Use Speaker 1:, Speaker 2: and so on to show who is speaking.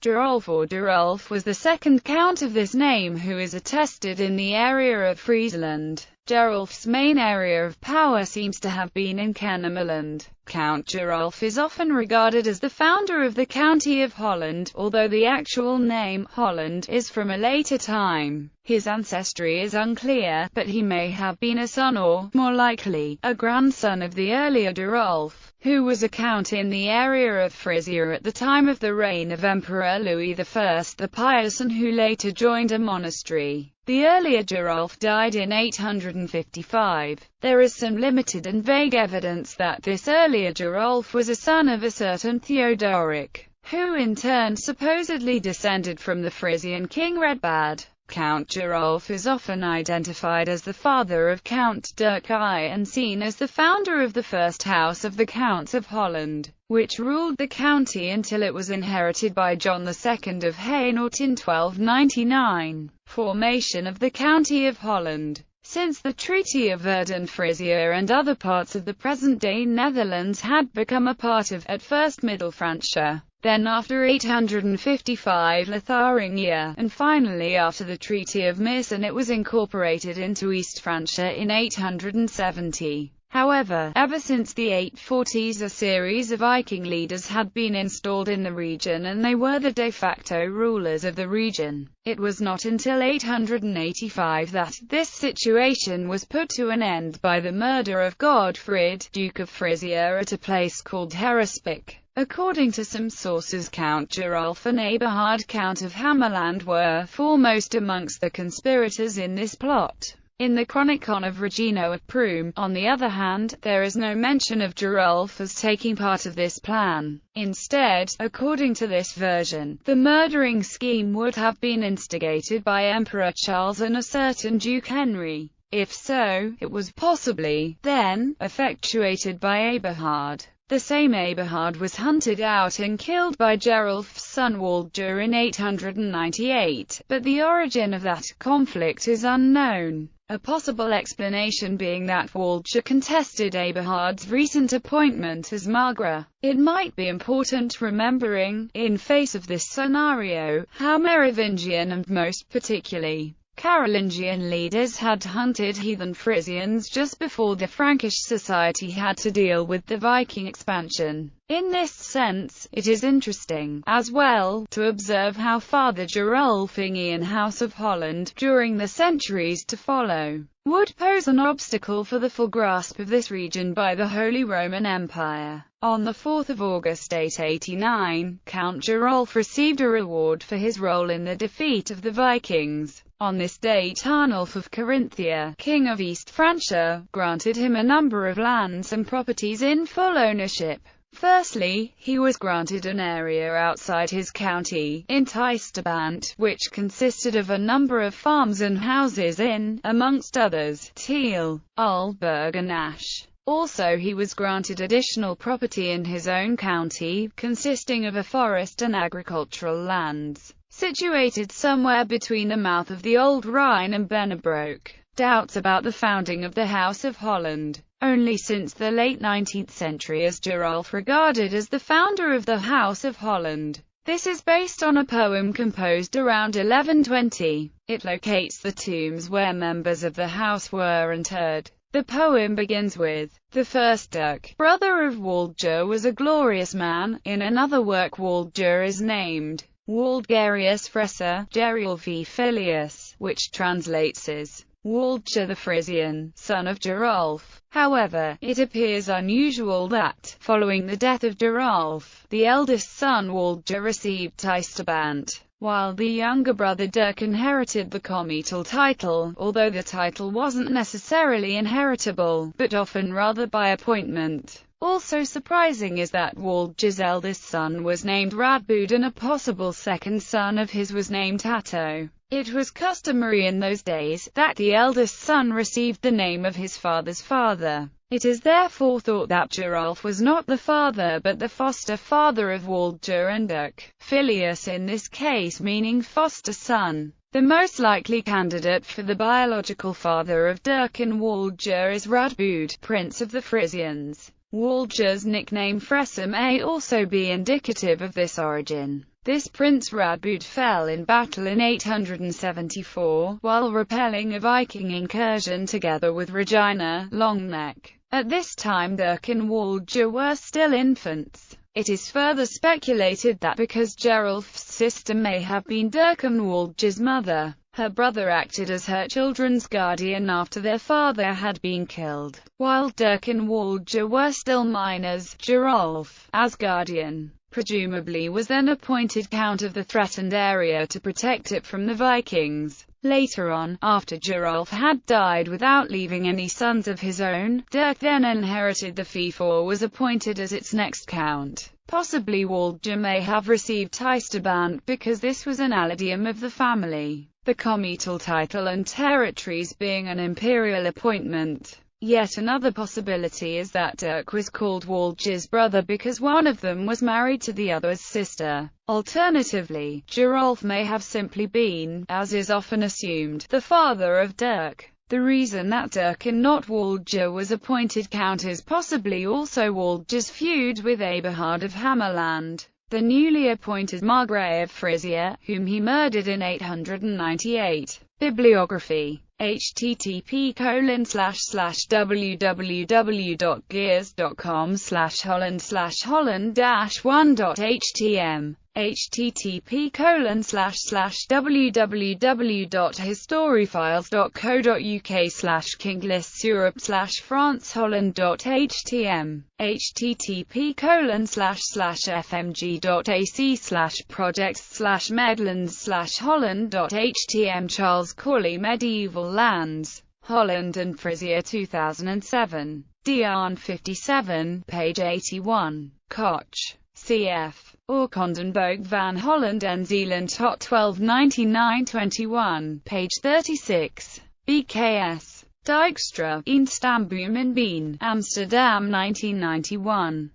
Speaker 1: Gerolf or Gerolf was the second count of this name who is attested in the area of Friesland. Gerolf's main area of power seems to have been in Kennemerland. Count Gerolf is often regarded as the founder of the County of Holland, although the actual name, Holland, is from a later time. His ancestry is unclear, but he may have been a son or, more likely, a grandson of the earlier Gerolf, who was a count in the area of Frisia at the time of the reign of Emperor Louis I the Pious, and who later joined a monastery. The earlier Gerolf died in 855. There is some limited and vague evidence that this earlier Gerolf was a son of a certain Theodoric, who in turn supposedly descended from the Frisian king Redbad. Count Gerolf is often identified as the father of Count Dirk I and seen as the founder of the first house of the Counts of Holland, which ruled the county until it was inherited by John II of Hainaut in 1299. Formation of the County of Holland. Since the Treaty of Verdun, Frisia and other parts of the present-day Netherlands had become a part of, at first, Middle Francia, then after 855 Lotharingia, and finally after the Treaty of Meissen it was incorporated into East Francia in 870. However, ever since the 840s a series of Viking leaders had been installed in the region and they were the de facto rulers of the region. It was not until 885 that this situation was put to an end by the murder of Godfrid, Duke of Frisia, at a place called Heruspik. According to some sources, Count Gerolf and Eberhard, Count of Hammerland, were foremost amongst the conspirators in this plot. In the Chronicon of Regino of Prüm, on the other hand, there is no mention of Gerolf as taking part of this plan. Instead, according to this version, the murdering scheme would have been instigated by Emperor Charles and a certain Duke Henry. If so, it was possibly, then, effectuated by Eberhard. The same Eberhard was hunted out and killed by Gerolf's son Waldger in 898, but the origin of that conflict is unknown. A possible explanation being that Waldger contested Eberhard's recent appointment as Margrave. It might be important remembering, in face of this scenario, how Merovingian and most particularly Carolingian leaders had hunted heathen Frisians just before the Frankish society had to deal with the Viking expansion. In this sense, it is interesting, as well, to observe how far the Gerolfingian House of Holland, during the centuries to follow, would pose an obstacle for the full grasp of this region by the Holy Roman Empire. On the 4th of August 889, Count Gerolf received a reward for his role in the defeat of the Vikings. On this date, Arnulf of Carinthia, king of East Francia, granted him a number of lands and properties in full ownership. Firstly, he was granted an area outside his county, in Teisterband, which consisted of a number of farms and houses in, amongst others, Thiel, Uhlberg and Asch. Also he was granted additional property in his own county, consisting of a forest and agricultural lands, situated somewhere between the mouth of the Old Rhine and Bennebroek. Doubts about the founding of the House of Holland. Only since the late 19th century is Gerolf regarded as the founder of the House of Holland. This is based on a poem composed around 1120. It locates the tombs where members of the house were interred. The poem begins with, "The first Dirk, brother of Waldger, was a glorious man." In another work Waldger is named Waldgerius Fresa, Gerolfi Filius, which translates as Waldger the Frisian, son of Gerolf. However, it appears unusual that, following the death of Gerolf, the eldest son Waldger received Teisterband, while the younger brother Dirk inherited the comital title, although the title wasn't necessarily inheritable, but often rather by appointment. Also surprising is that Waldger's eldest son was named Radboud and a possible second son of his was named Hatto. It was customary in those days, that the eldest son received the name of his father's father. It is therefore thought that Gerolf was not the father but the foster father of Waldger and Dirk, Filius in this case meaning foster son. The most likely candidate for the biological father of Dirk and Waldger is Radboud, Prince of the Frisians. Waldger's nickname Fresa may also be indicative of this origin. This Prince Radbud fell in battle in 874, while repelling a Viking incursion together with Regina Longneck. At this time Dirk and Waldger were still infants. It is further speculated that because Gerolf's sister may have been Dirk and Waldger's mother, her brother acted as her children's guardian after their father had been killed. While Dirk and Waldger were still minors, Gerolf, as guardian, presumably was then appointed Count of the threatened area to protect it from the Vikings. Later on, after Gerolf had died without leaving any sons of his own, Dirk then inherited the fief or was appointed as its next count. Possibly Waldger may have received Teisterband because this was an allidium of the family, the comital title and territories being an imperial appointment. Yet another possibility is that Dirk was called Waldger's brother because one of them was married to the other's sister. Alternatively, Gerolf may have simply been, as is often assumed, the father of Dirk. The reason that Dirk and not Waldger was appointed count is possibly also Waldger's feud with Eberhard of Hammerland, the newly appointed Margrave of Frisia, whom he murdered in 898. Bibliography http://www.gears.com/holland/holland-1.htm http://www.historyfiles.co.uk/kinglisteurope/France-holland.htm http://fmg.ac/projects/medlands/holland.htm Charles Corley Medieval Lands, Holland and Frisia 2007. Dian 57, page 81. Koch, cf. Oorkondenboog van Holland en Zeeland tot 1299-21, page 36. BKS. Dijkstra, Een Stamboom in Bien, Amsterdam 1991.